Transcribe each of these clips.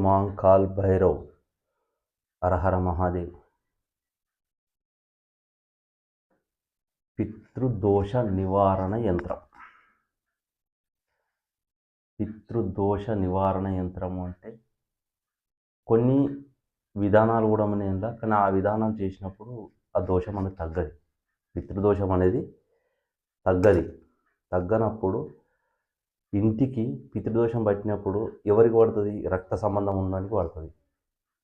మాంకాల్ భైరవ్, హరహర మహాదేవ్. పితృదోష నివారణ యంత్రం. పితృదోష నివారణ యంత్రము అంటే కొన్ని విధానాలు కూడా ఉన్నాయి, కానీ ఆ విధానాలు చేసినప్పుడు ఆ దోషం అనేది తగ్గది. పితృదోషం అనేది తగ్గనప్పుడు ఇంటికి పితృదోషం పట్టినప్పుడు ఎవరికి పడుతుంది? రక్త సంబంధం ఉన్నదానికి పడుతుంది.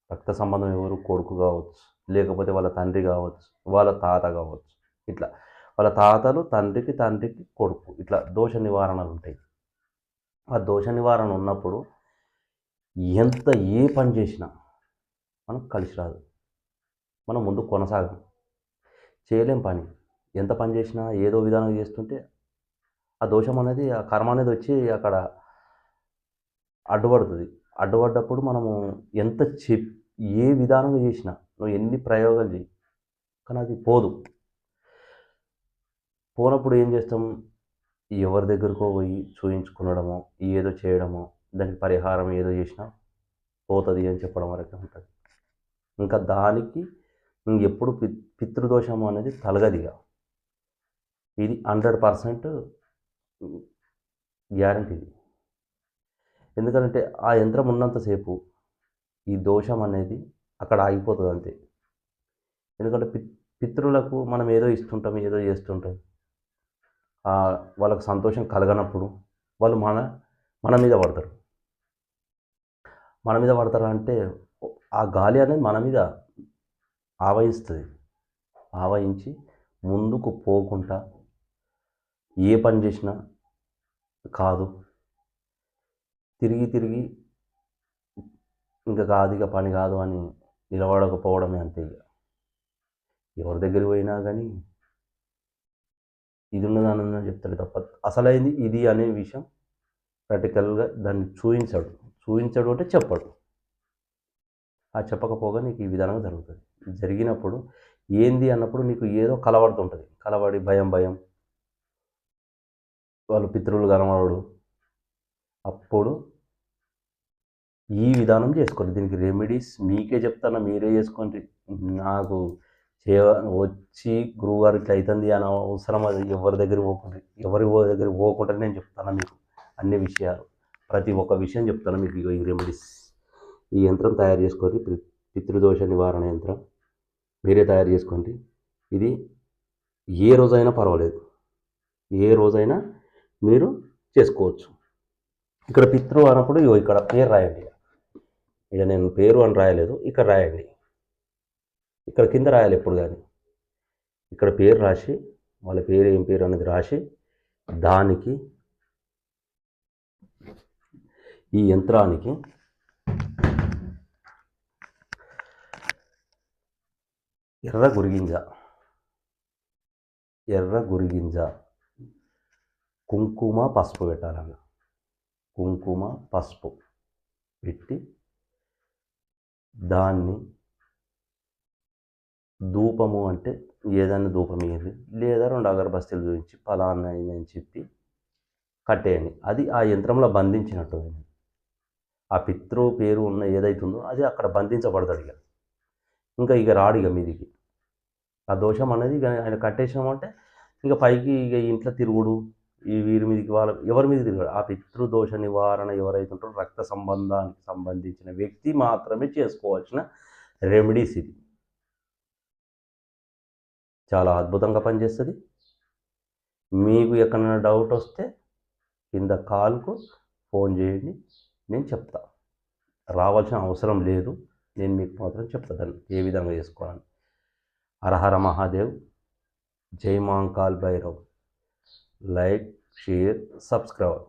రక్త సంబంధం ఎవరు? కొడుకు కావచ్చు, లేకపోతే వాళ్ళ తండ్రి కావచ్చు, వాళ్ళ తాత కావచ్చు. ఇట్లా వాళ్ళ తాతలు తండ్రికి కొడుకు, ఇట్లా దోష నివారణలు ఉంటాయి. ఆ దోష నివారణ ఉన్నప్పుడు ఎంత ఏ పని చేసినా మనకు కలిసి రాదు, మనం ముందు కొనసాగం చేయలేం. పని ఎంత పని చేసినా ఏదో విధానం చేస్తుంటే ఆ దోషం అనేది, ఆ కర్మ అనేది వచ్చి అక్కడ అడ్డుపడుతుంది. అడ్డుపడ్డప్పుడు మనము ఎంత ఏ విధానంగా చేసినా, నువ్వు ఎన్ని ప్రయోగాలు చేయి, కానీ అది పోనప్పుడు ఏం చేస్తాం? ఎవరి దగ్గరకో పోయి చూయించుకునడమో, ఏదో చేయడమో, దానికి పరిహారం ఏదో చేసినా పోతుంది అని చెప్పడం వరకే ఉంటుంది. ఇంకా దానికి ఎప్పుడు పితృదోషం అనేది తలగదిగా, ఇది 100% గ్యారంటీది. ఎందుకంటే ఆ యంత్రం ఉన్నంతసేపు ఈ దోషం అనేది అక్కడ ఆగిపోతుంది అంతే. ఎందుకంటే పితృలకు మనం ఏదో ఇస్తుంటాం, ఏదో చేస్తుంటాం, వాళ్ళకు సంతోషం కలగనప్పుడు వాళ్ళు మన మీద పడతారు. మన మీద పడతారు అంటే ఆ గాలి అనేది మన మీద ఆవహించి ముందుకు పోకుండా ఏ పని చేసినా కాదు, తిరిగి ఇంకా కాదు, ఇక పని కాదు అని నిలబడకపోవడమే అంతే. ఇక ఎవరి దగ్గరికి పోయినా కానీ ఇది ఉన్నదానన్నా చెప్తాడు తప్ప అసలైంది ఇది అనే విషయం ప్రాక్టికల్గా దాన్ని చూపించడు అంటే చెప్పడు. ఆ చెప్పకపోగా నీకు ఈ విధానంగా జరుగుతుంది. జరిగినప్పుడు ఏంది అన్నప్పుడు నీకు ఏదో కలబడుతుంటుంది. కలబడి భయం వాళ్ళు పితృలు కనబడు. అప్పుడు ఈ విధానం చేసుకోండి. దీనికి రెమెడీస్ మీకే చెప్తాను, మీరే చేసుకోండి. నాకు వచ్చి గురువుగారు ఇట్లా అవుతుంది అని అవసరం అది ఎవరి దగ్గర పోకుండా నేను చెప్తాను మీకు అన్ని విషయాలు, ప్రతి ఒక్క విషయం చెప్తాను మీకు. ఈ రెమెడీస్, ఈ యంత్రం తయారు చేసుకోండి. పితృదోష నివారణ యంత్రం మీరే తయారు చేసుకోండి. ఇది ఏ రోజైనా పర్వాలేదు, ఏ రోజైనా మీరు చేసుకోవచ్చు. ఇక్కడ పితృ అన్నప్పుడు ఇక్కడ పేరు రాయండి. ఇక నేను పేరు అని రాయలేదు, ఇక్కడ రాయండి. ఇక్కడ కింద రాయాలి ఎప్పుడు కానీ. ఇక్కడ పేరు రాసి, వాళ్ళ పేరు ఏం పేరు అనేది రాసి, దానికి ఈ యంత్రానికి ఎర్ర గురిగింజ, కుంకుమ పసుపు పెట్టాలన్న. కుంకుమ పసుపు పెట్టి దాన్ని ధూపము అంటే ఏదైనా ధూపం ఇవ్వండి, లేదా 2 అగరబస్తీలు చూపించి ఫలానా అని చెప్పి కట్టేయండి. అది ఆ యంత్రంలో బంధించినట్టు. ఆ పితృ పేరు ఉన్న ఏదైతుందో అది అక్కడ బంధించబడతాడు. ఇక రాడు ఇక మీదికి. ఆ దోషం అనేది ఇక ఆయన కట్టేసామంటే ఇక పైకి ఇక ఇంట్లో తిరుగుడు, ఈ వీరి మీదకి ఎవరి మీద తిరగడు. ఆ పితృదోష నివారణ ఎవరైతే ఉంటారో రక్త సంబంధానికి సంబంధించిన వ్యక్తి మాత్రమే చేసుకోవాల్సిన రెమెడీస్ ఇది. చాలా అద్భుతంగా పనిచేస్తుంది. మీకు ఎక్కడైనా డౌట్ వస్తే కింద కాల్కు ఫోన్ చేయండి, నేను చెప్తా. రావాల్సిన అవసరం లేదు, నేను మీకు మాత్రం చెప్తాను ఏ విధంగా చేసుకోవాలని. హరహర మహాదేవ్, జై Mankal Bhairav. Like, share, subscribe.